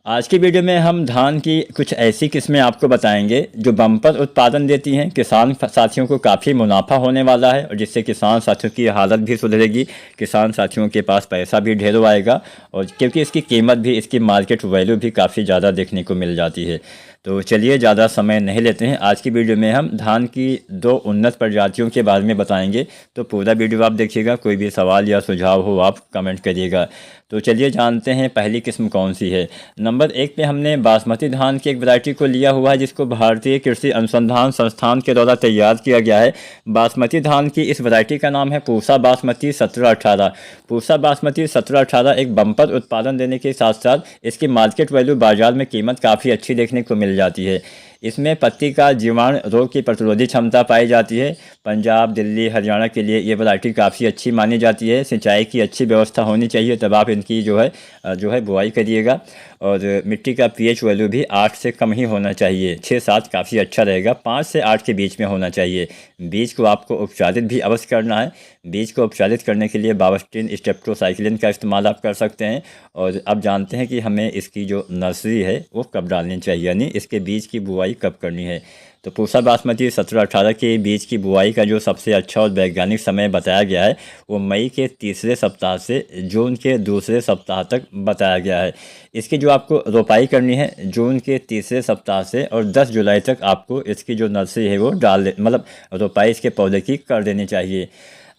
आज की वीडियो में हम धान की कुछ ऐसी किस्में आपको बताएंगे जो बम्पर उत्पादन देती हैं। किसान साथियों को काफ़ी मुनाफा होने वाला है और जिससे किसान साथियों की हालत भी सुधरेगी, किसान साथियों के पास पैसा भी ढेरों आएगा और क्योंकि इसकी कीमत भी, इसकी मार्केट वैल्यू भी काफ़ी ज़्यादा देखने को मिल जाती है। तो चलिए ज़्यादा समय नहीं लेते हैं, आज की वीडियो में हम धान की 2 उन्नत प्रजातियों के बारे में बताएंगे। तो पूरा वीडियो आप देखिएगा, कोई भी सवाल या सुझाव हो आप कमेंट करिएगा। तो चलिए जानते हैं पहली किस्म कौन सी है। नंबर 1 पे हमने बासमती धान की एक वैरायटी को लिया हुआ है जिसको भारतीय कृषि अनुसंधान संस्थान के द्वारा तैयार किया गया है। बासमती धान की इस वैरायटी का नाम है पूसा बासमती 1718। पूसा बासमती 1718 एक बम्पर उत्पादन देने के साथ साथ इसकी मार्केट वैल्यू, बाजार में कीमत काफ़ी अच्छी देखने को मिल जाती है। इसमें पत्ती का जीवाणु रोग की प्रतिरोधी क्षमता पाई जाती है। पंजाब, दिल्ली, हरियाणा के लिए ये वैरायटी काफ़ी अच्छी मानी जाती है। सिंचाई की अच्छी व्यवस्था होनी चाहिए तब आप इनकी जो है बुआई करिएगा। और मिट्टी का पीएच वैल्यू भी 8 से कम ही होना चाहिए, 6-7 काफ़ी अच्छा रहेगा, 5 से 8 के बीच में होना चाहिए। बीज को आपको उपचारित भी अवश्य करना है। बीज को उपचारित करने के लिए बावस्टिन, स्टेप्टोसाइक्लिन का इस्तेमाल आप कर सकते हैं। और अब जानते हैं कि हमें इसकी जो नर्सरी है वो कब डालनी चाहिए, यानी इसके बीज की बुआई कब करनी है। तो पूसा बासमती 1718 के बीज की बुआई का जो सबसे अच्छा और वैज्ञानिक समय बताया गया है वो मई के तीसरे सप्ताह से जून के दूसरे सप्ताह तक बताया गया है। इसकी जो आपको रोपाई करनी है जून के तीसरे सप्ताह से, और 10 जुलाई तक आपको इसकी जो नर्सरी है वो मतलब रोपाई इसके पौधे की कर देनी चाहिए।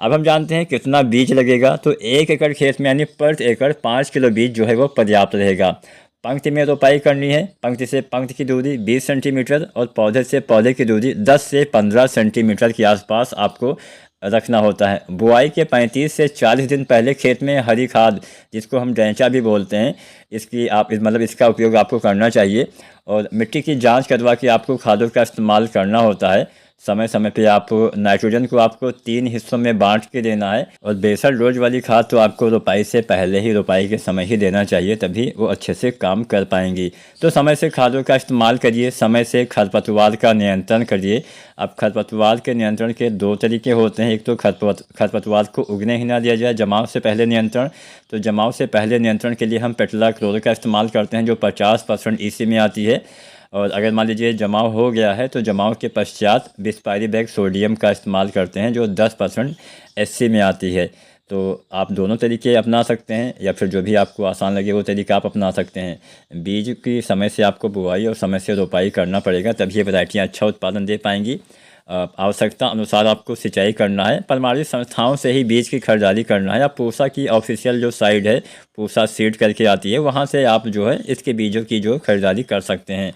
अब हम जानते हैं कितना बीज लगेगा। तो 1 एकड़ खेत में यानी पर एकड़ 5 किलो बीज जो है वो पर्याप्त रहेगा। पंक्ति में रोपाई करनी है। पंक्ति से पंक्ति की दूरी 20 सेंटीमीटर और पौधे से पौधे की दूरी 10 से 15 सेंटीमीटर के आसपास आपको रखना होता है। बुआई के 35 से 40 दिन पहले खेत में हरी खाद, जिसको हम ड्रेंचा भी बोलते हैं, इसकी आप इसका उपयोग आपको करना चाहिए। और मिट्टी की जांच करवा के आपको खादों का इस्तेमाल करना होता है। समय समय पे आप नाइट्रोजन को आपको 3 हिस्सों में बांट के देना है। और बेसल डोज वाली खाद तो आपको रोपाई से पहले ही, रोपाई के समय ही देना चाहिए, तभी वो अच्छे से काम कर पाएंगी। तो समय से खादों का इस्तेमाल करिए, समय से खरपतवार का नियंत्रण करिए। अब खरपतवार के नियंत्रण के 2 तरीके होते हैं। एक तो खरपतवार को उगने ही ना दिया जाए, जमाव से पहले नियंत्रण। तो जमाव से पहले नियंत्रण के लिए हम पेट्लाक्लोर का इस्तेमाल करते हैं जो 50% ईसी में आती है। और अगर मान लीजिए जमाव हो गया है तो जमाव के पश्चात बिस्पायरीबैग सोडियम का इस्तेमाल करते हैं जो 10% एससी में आती है। तो आप दोनों तरीके अपना सकते हैं या फिर जो भी आपको आसान लगे वो तरीका आप अपना सकते हैं। बीज की समय से आपको बुआई और समय से रोपाई करना पड़ेगा, तभी ये वैरायटियाँ अच्छा उत्पादन दे पाएंगी। आवश्यकता अनुसार आपको सिंचाई करना है। परमाणु संस्थाओं से ही बीज की खरीदारी करना है। या पूसा की ऑफिशियल जो साइट है, पूसा सीड करके आती है, वहाँ से आप जो है इसके बीजों की जो खरीदारी कर सकते हैं।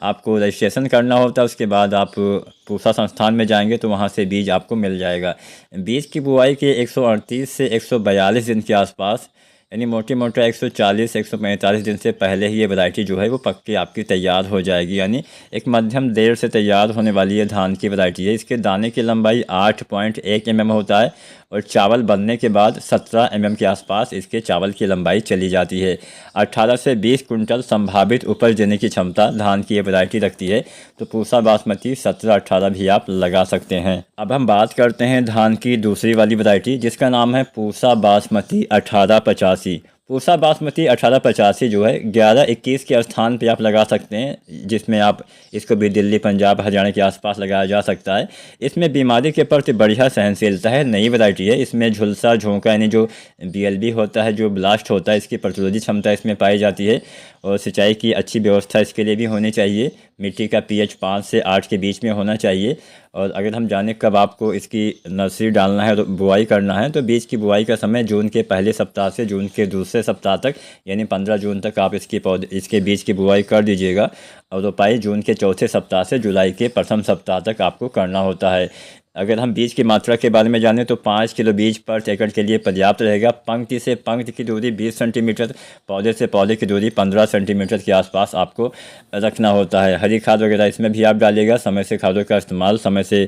आपको रजिस्ट्रेशन करना होता है, उसके बाद आप पूसा संस्थान में जाएंगे तो वहाँ से बीज आपको मिल जाएगा। बीज की बुआई के 138 से 142 दिन के आसपास, यानी मोटी मोटा 140-145 दिन से पहले ही ये वैरायटी जो है वो पक्की आपकी तैयार हो जाएगी। यानी एक मध्यम देर से तैयार होने वाली ये धान की वैरायटी है। इसके दाने की लंबाई 8.1 mm होता है और चावल बनने के बाद 17 mm के आसपास इसके चावल की लंबाई चली जाती है। 18 से 20 कुंटल संभावित उपज देने की क्षमता धान की ये वैरायटी रखती है। तो पूसा बासमती 1718 भी आप लगा सकते हैं। अब हम बात करते हैं धान की दूसरी वाली वैरायटी जिसका नाम है पूसा बासमती 1885। पूसा बासमती 1885 जो है 11-21 के स्थान पे आप लगा सकते हैं, जिसमें आप इसको भी दिल्ली, पंजाब, हरियाणा के आसपास लगाया जा सकता है। इसमें बीमारी के प्रति बढ़िया सहनशीलता है, नई वैरायटी है। इसमें झुलसा, झोंका यानी जो बीएलबी होता है, जो ब्लास्ट होता है, इसकी प्रतिरोधी क्षमता इसमें पाई जाती है। और सिंचाई की अच्छी व्यवस्था इसके लिए भी होनी चाहिए। मिट्टी का पीएच 5 से 8 के बीच में होना चाहिए। और अगर हम जाने कब आपको इसकी नर्सरी डालना है और बुआई करना है, तो बीज की बुआई का समय जून के पहले सप्ताह से जून के दूसरे सप्ताह तक, यानी 15 जून तक आप इसके बीज की बुआई कर दीजिएगा। और रोपाई जून के चौथे सप्ताह से जुलाई के प्रथम सप्ताह तक आपको करना होता है। अगर हम बीज की मात्रा के बारे में जानें तो 5 किलो बीज पर एकड़ के लिए पर्याप्त रहेगा। पंक्ति से पंक्ति की दूरी 20 सेंटीमीटर, पौधे से पौधे की दूरी 15 सेंटीमीटर के आसपास आपको रखना होता है। हरी खाद वगैरह इसमें भी आप डालिएगा। समय से खादों का इस्तेमाल, समय से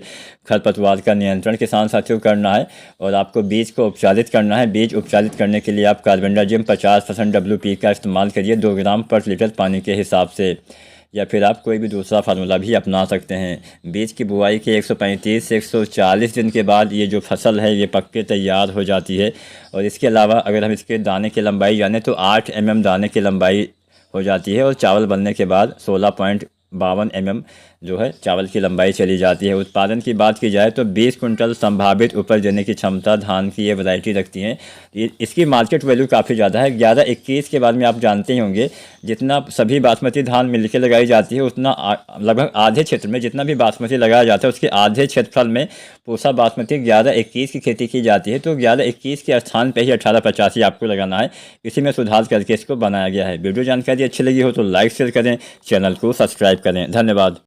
खरपतवार का नियंत्रण किसान साथियों करना है। और आपको बीज को उपचारित करना है। बीज उपचारित करने के लिए आप कार्बेंडाजिम 50% WP का इस्तेमाल करिए 2 ग्राम पर लीटर पानी के हिसाब से, या फिर आप कोई भी दूसरा फार्मूला भी अपना सकते हैं। बीज की बुआई के 135 से 140 दिन के बाद ये जो फसल है ये पक्के तैयार हो जाती है। और इसके अलावा अगर हम इसके दाने की लंबाई जाने तो 8 mm दाने की लंबाई हो जाती है और चावल बनने के बाद 16.52 mm जो है चावल की लंबाई चली जाती है। उत्पादन की बात की जाए तो 20 कुंटल संभावित उपज देने की क्षमता धान की ये वैरायटी रखती है। इसकी मार्केट वैल्यू काफ़ी ज़्यादा है। 11-21 के बारे में आप जानते ही होंगे, जितना सभी बासमती धान मिलकर लगाई जाती है उतना लगभग आधे क्षेत्र में जितना भी बासमती लगाया जाता है उसके आधे क्षेत्रफल में पूसा बासमती 11-21 की खेती की जाती है। तो 11-21 के स्थान पर ही 18-85 आपको लगाना है। इसी में सुधार करके इसको बनाया गया है। वीडियो जानकारी अच्छी लगी हो तो लाइक शेयर करें, चैनल को सब्सक्राइब करें। धन्यवाद।